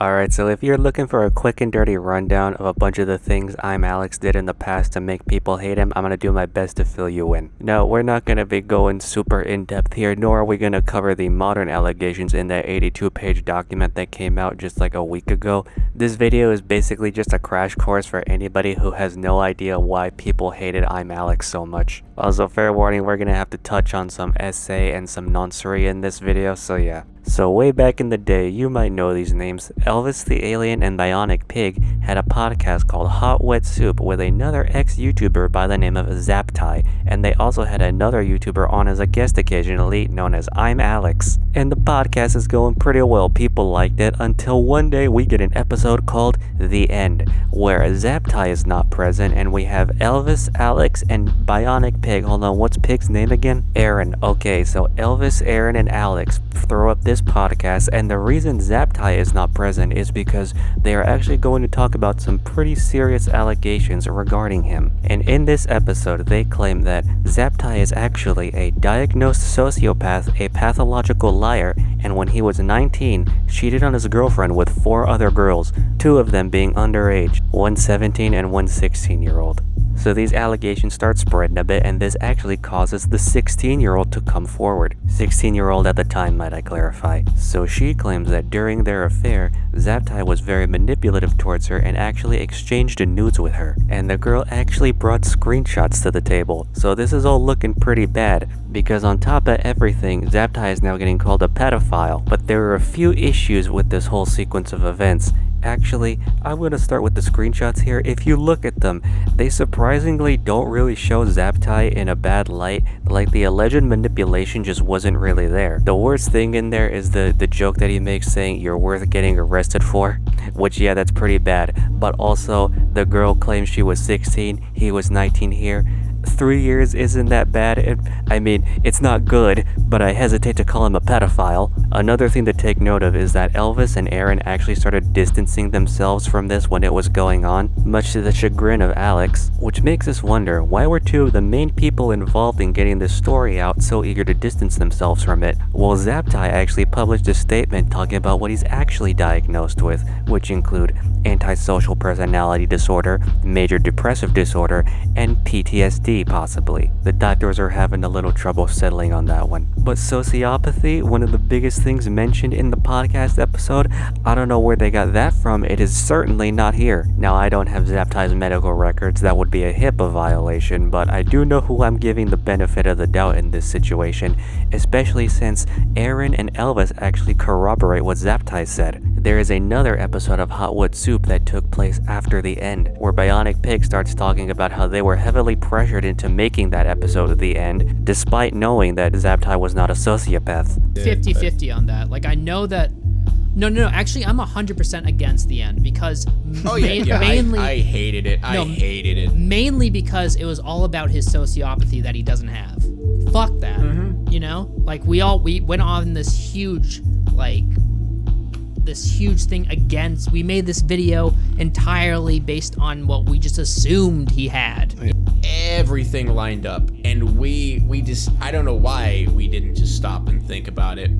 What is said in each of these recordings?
Alright, so if you're looking for a quick and dirty rundown of a bunch of the things ImAllexx did in the past to make people hate him, I'm gonna do my best to fill you in. No, we're not gonna be going super in-depth here, nor are we gonna cover the modern allegations in that 82-page document that came out just like a week ago. This video is basically just a crash course for anybody who has no idea why people hated ImAllexx so much. Also, fair warning, we're gonna have to touch on some essay and some nonsense in this video, so yeah. So way back in the day, you might know these names. Elvis the Alien and Bionic Pig had a podcast called Hot Wet Soup with another ex-YouTuber by the name of Zap TI, and they also had another YouTuber on as a guest occasionally known as ImAllexx's. And the podcast is going pretty well, people liked it, until one day we get an episode called The End, where Zap TI is not present and we have Elvis, Allex, and Bionic Pig. Hold on, what's Pig's name again? Aaron. Okay, so Elvis, Aaron, and Allex throw up this podcast, and the reason Zap TI is not present is because they are actually going to talk about some pretty serious allegations regarding him. And in this episode, they claim that Zap TI is actually a diagnosed sociopath, a pathological liar, and when he was 19, cheated on his girlfriend with 4 other girls, 2 of them being underage, one 17 and one 16-year-old. So these allegations start spreading a bit, and this actually causes the 16-year-old to come forward. 16-year-old at the time, might I clarify. So she claims that during their affair, Zap TI was very manipulative towards her and actually exchanged nudes with her. And the girl actually brought screenshots to the table. So this is all looking pretty bad, because on top of everything, Zap TI is now getting called a pedophile. But there are a few issues with this whole sequence of events. Actually, I'm going to start with the screenshots here. If you look at them, they surprisingly don't really show Zap TI in a bad light. Like, the alleged manipulation just wasn't really there. The worst thing in there is the joke that he makes saying you're worth getting arrested for, which, yeah, that's pretty bad. But also, the girl claims she was 16, he was 19 here. 3 years isn't that bad. It's not good, but I hesitate to call him a pedophile. Another thing to take note of is that Elvis and Aaron actually started distancing themselves from this when it was going on, much to the chagrin of Allex, which makes us wonder, why were 2 of the main people involved in getting this story out so eager to distance themselves from it? Well, Zap TI actually published a statement talking about what he's actually diagnosed with, which include antisocial personality disorder, major depressive disorder, and PTSD possibly. The doctors are having a little trouble settling on that one. But sociopathy, one of the biggest things mentioned in the podcast episode, I don't know where they got that from. It is certainly not here. Now, I don't have Zap TI's medical records, that would be a HIPAA violation, but I do know who I'm giving the benefit of the doubt in this situation, especially since Aaron and Elvis actually corroborate what Zap TI said. There is another episode of Hot Wet Soup that took place after The End, where Bionic Pig starts talking about how they were heavily pressured into making that episode of The End, despite knowing that Zap TI was not a sociopath. 50-50 on that. Like, I know that... No. Actually, I'm 100% against The End because... mainly, I hated it. I hated it. Mainly because it was all about his sociopathy that he doesn't have. Fuck that. Mm-hmm. You know? Like, we went on this huge, thing against... We made this video entirely based on what we just assumed he had. Everything lined up, and we just, I don't know why we didn't just stop and think about it,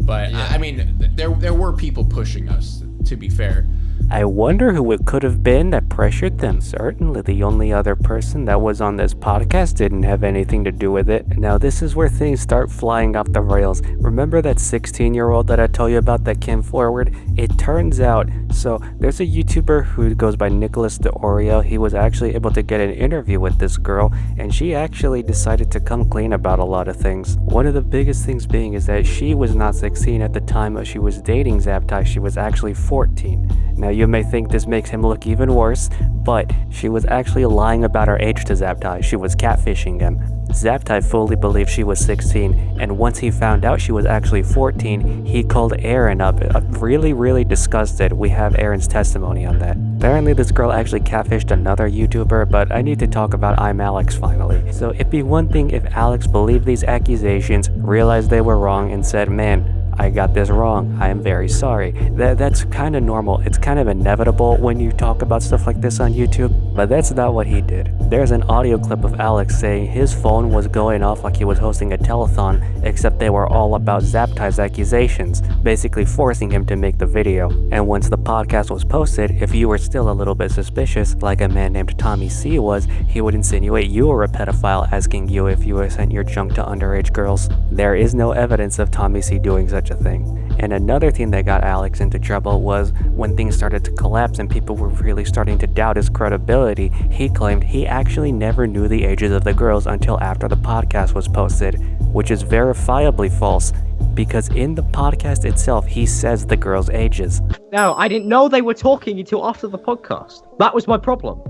but yeah. There were people pushing us, to be fair. I wonder who it could have been that pressured them. Certainly the only other person that was on this podcast didn't have anything to do with it. Now this is where things start flying off the rails. Remember that 16-year-old that I told you about that came forward? It turns out, so there's a YouTuber who goes by Nicholas the Oreo. He was actually able to get an interview with this girl, and she actually decided to come clean about a lot of things. One of the biggest things being is that she was not 16 at the time she was dating Zap TI. She was actually 14. Now you may think this makes him look even worse, but she was actually lying about her age to Zap TI. She was catfishing him. Zap TI fully believed she was 16, and once he found out she was actually 14, he called Aaron up, really disgusted. We have Aaron's testimony on that. Apparently this girl actually catfished another YouTuber, but I need to talk about ImAllexx's finally. So it'd be one thing if Allex believed these accusations, realized they were wrong, and said, man, I got this wrong. I am very sorry. That's kind of normal. It's kind of inevitable when you talk about stuff like this on YouTube, but that's not what he did. There's an audio clip of Allex saying his phone was going off like he was hosting a telethon, except they were all about Zap TI's accusations, basically forcing him to make the video. And once the podcast was posted, if you were still a little bit suspicious, like a man named Tommy C was, he would insinuate you were a pedophile, asking you if you sent your junk to underage girls. There is no evidence of Tommy C doing such a thing. And another thing that got Allex into trouble was when things started to collapse and people were really starting to doubt his credibility. He claimed he actually never knew the ages of the girls until after the podcast was posted, which is verifiably false, because in the podcast itself he says the girls' ages. No, I didn't know they were talking until after the podcast. That was my problem.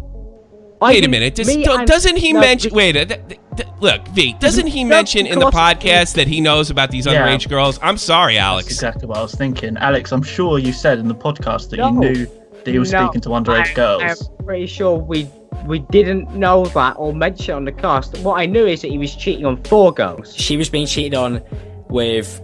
Wait a minute. Doesn't he mention? Look, V. Doesn't he mention in the podcast that he knows about these underage girls? I'm sorry, Alex. That's exactly what I was thinking. Alex, I'm sure you said in the podcast that you knew that he was speaking to underage girls. I'm pretty sure we didn't know that or mention it on the cast. What I knew is that he was cheating on 4 girls. She was being cheated on with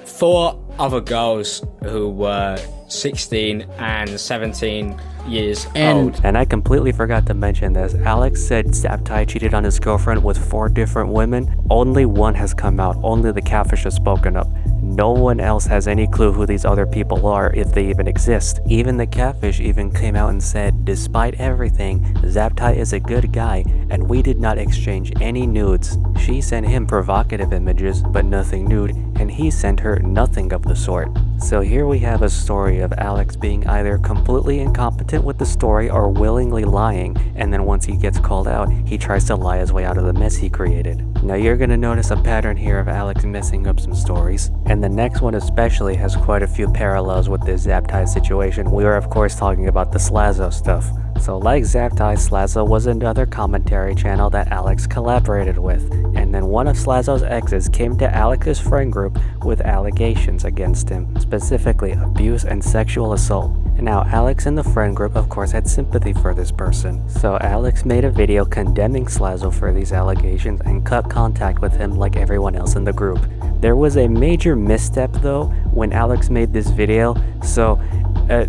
4 other girls who were 16 and 17 years old. And I completely forgot to mention this. Allex said Zap TI cheated on his girlfriend with 4 different women. Only one has come out. Only the catfish has spoken up. No one else has any clue who these other people are, if they even exist. Even the catfish even came out and said, despite everything, Zap TI is a good guy, and we did not exchange any nudes. She sent him provocative images, but nothing nude, and he sent her nothing of the sort. So here we have a story of Allex being either completely incompetent with the story or willingly lying, and then once he gets called out, he tries to lie his way out of the mess he created. Now you're gonna notice a pattern here of Allex messing up some stories, and the next one especially has quite a few parallels with this Zap TI situation. We are of course talking about the Slazo stuff. So like Zap TI, Slazo was another commentary channel that Allex collaborated with, and then one of Slazo's exes came to Alex's friend group with allegations against him, specifically abuse and sexual assault. Now Allex and the friend group of course had sympathy for this person, so Allex made a video condemning Slazo for these allegations and cut contact with him like everyone else in the group. There was a major misstep though when Allex made this video. So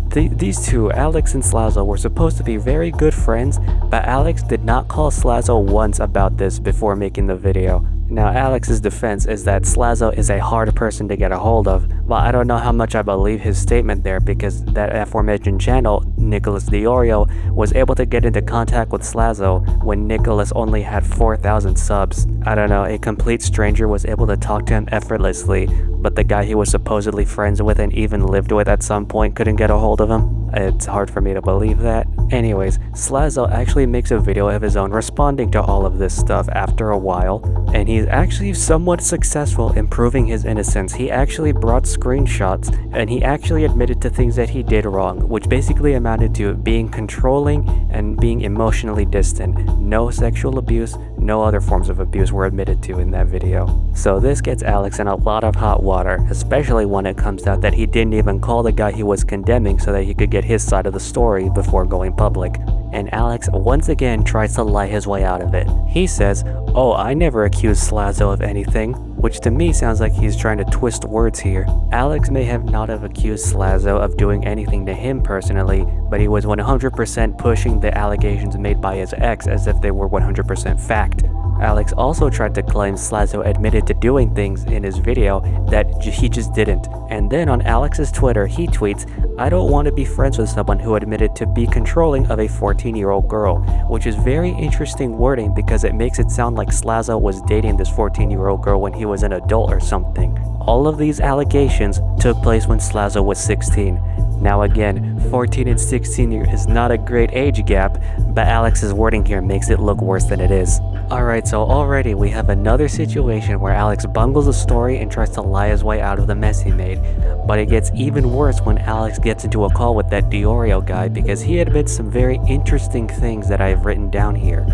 these two, Allex and Slazo, were supposed to be very good friends, but Allex did not call Slazo once about this before making the video. Now Alex's defense is that Slazo is a hard person to get a hold of, but I don't know how much I believe his statement there, because that aforementioned channel, Nicholas Diorio, was able to get into contact with Slazo when Nicholas only had 4,000 subs. I don't know, a complete stranger was able to talk to him effortlessly, but the guy he was supposedly friends with and even lived with at some point couldn't get a hold of him? It's hard for me to believe that. Anyways, Slazo actually makes a video of his own responding to all of this stuff after a while, and he's actually somewhat successful in proving his innocence. He actually brought screenshots, and he actually admitted to things that he did wrong, which basically amounted to being controlling and being emotionally distant. No sexual abuse, no other forms of abuse were admitted to in that video. So this gets Allex in a lot of hot water, especially when it comes out that he didn't even call the guy he was condemning so that he could get his side of the story before going public. And Allex once again tries to lie his way out of it. He says, "Oh, I never accused Slazo of anything," which to me sounds like he's trying to twist words here. Allex may have not have accused Slazo of doing anything to him personally, but he was 100% pushing the allegations made by his ex as if they were 100% fact. Allex also tried to claim Slazo admitted to doing things in his video that he just didn't. And then on Alex's Twitter, he tweets, "I don't want to be friends with someone who admitted to be controlling of a 14-year-old girl," which is very interesting wording because it makes it sound like Slazo was dating this 14-year-old girl when he was an adult or something. All of these allegations took place when Slazo was 16. Now again, 14 and 16 is not a great age gap, but Alex's wording here makes it look worse than it is. Alright, so already we have another situation where Allex bungles a story and tries to lie his way out of the mess he made, but it gets even worse when Allex gets into a call with that Diorio guy because he admits some very interesting things that I've written down here.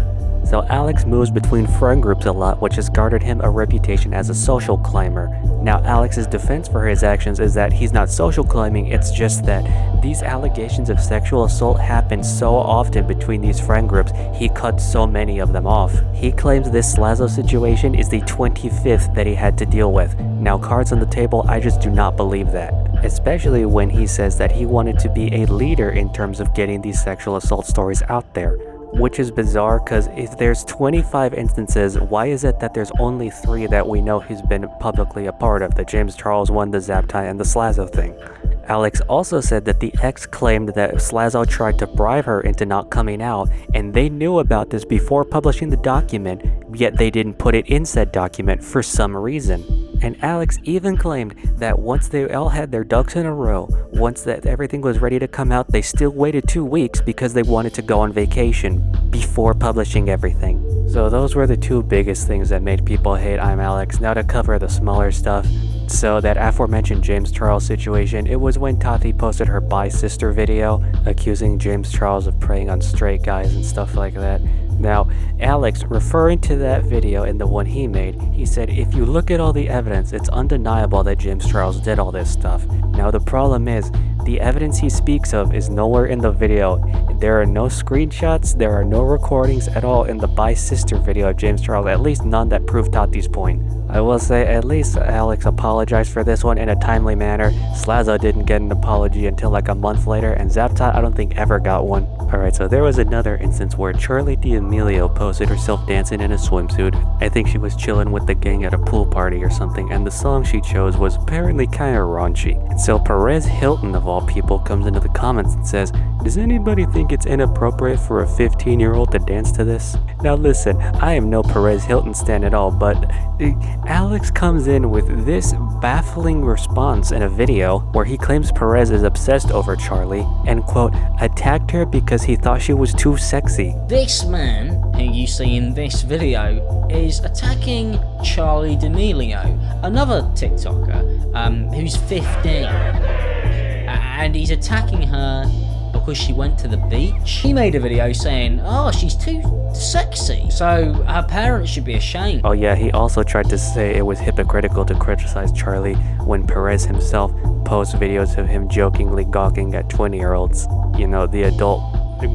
So Allex moves between friend groups a lot, which has garnered him a reputation as a social climber. Now Alex's defense for his actions is that he's not social climbing, it's just that these allegations of sexual assault happen so often between these friend groups, he cut so many of them off. He claims this Slazo situation is the 25th that he had to deal with. Now, cards on the table, I just do not believe that. Especially when he says that he wanted to be a leader in terms of getting these sexual assault stories out there. Which is bizarre, because if there's 25 instances, why is it that there's only 3 that we know he's been publicly a part of? The James Charles one, the Zap TI, and the Slazo thing. Allex also said that the ex claimed that Slazo tried to bribe her into not coming out, and they knew about this before publishing the document, yet they didn't put it in said document for some reason. And Allex even claimed that once they all had their ducks in a row, once that everything was ready to come out, they still waited 2 weeks because they wanted to go on vacation before publishing everything. So those were the 2 biggest things that made people hate ImAllexx. Now to cover the smaller stuff. So that aforementioned James Charles situation, it was when Tati posted her bi sister video accusing James Charles of preying on straight guys and stuff like that. Now, Allex, referring to that video and the one he made, he said, if you look at all the evidence, it's undeniable that James Charles did all this stuff. Now, the problem is, the evidence he speaks of is nowhere in the video. There are no screenshots, there are no recordings at all in the bi sister video of James Charles, at least none that prove Tati's point. I will say, at least Allex apologized for this one in a timely manner. Slazo didn't get an apology until like a month later, and Zap TI I don't think ever got one. Alright, so there was another instance where Charli D'Amelio posted herself dancing in a swimsuit. I think she was chilling with the gang at a pool party or something, and the song she chose was apparently kinda raunchy. And so Perez Hilton, of all people, comes into the comments and says, does anybody think it's inappropriate for a 15-year-old to dance to this? Now listen, I am no Perez Hilton stan at all, but Allex comes in with this baffling response in a video where he claims Perez is obsessed over Charli and, quote, attacked her because he thought she was too sexy. This man, who you see in this video, is attacking Charli D'Amelio, another TikToker who's 15. And he's attacking her because she went to the beach. He made a video saying, oh, she's too sexy, so her parents should be ashamed. Oh yeah, he also tried to say it was hypocritical to criticize Charli when Perez himself posts videos of him jokingly gawking at 20-year-olds. You know, the adult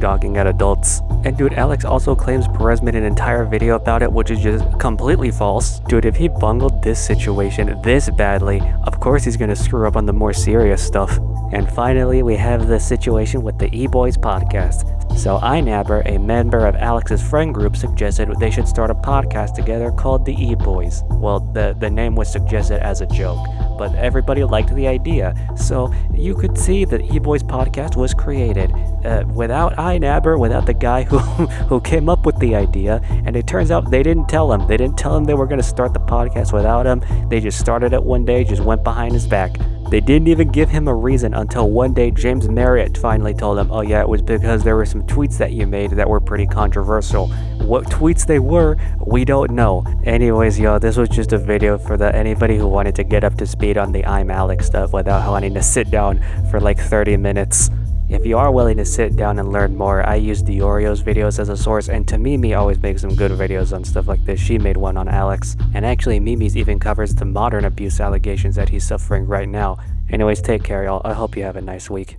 gawking at adults. And dude, Allex also claims Perez made an entire video about it, which is just completely false. Dude, if he bungled this situation this badly, of course he's gonna screw up on the more serious stuff. And finally, we have the situation with the E-Boys podcast. So iNabber, a member of Alex's friend group, suggested they should start a podcast together called the E-Boys. Well, the name was suggested as a joke, but everybody liked the idea. So you could see that E-Boys podcast was created without iNabber, without the guy who came up with the idea. And it turns out they didn't tell him. They didn't tell him they were going to start the podcast without him. They just started it one day, just went behind his back. They didn't even give him a reason until one day James Marriott finally told him, oh yeah, it was because there were some tweets that you made that were pretty controversial. What tweets they were, we don't know. Anyways, y'all, this was just a video for anybody who wanted to get up to speed on the ImAllexx stuff without having to sit down for like 30 minutes. If you are willing to sit down and learn more, I use the Oreos videos as a source, and to Mimi always makes some good videos on stuff like this. She made one on Allex, and actually Mimi's even covers the modern abuse allegations that he's suffering right now. Anyways, take care, y'all. I hope you have a nice week.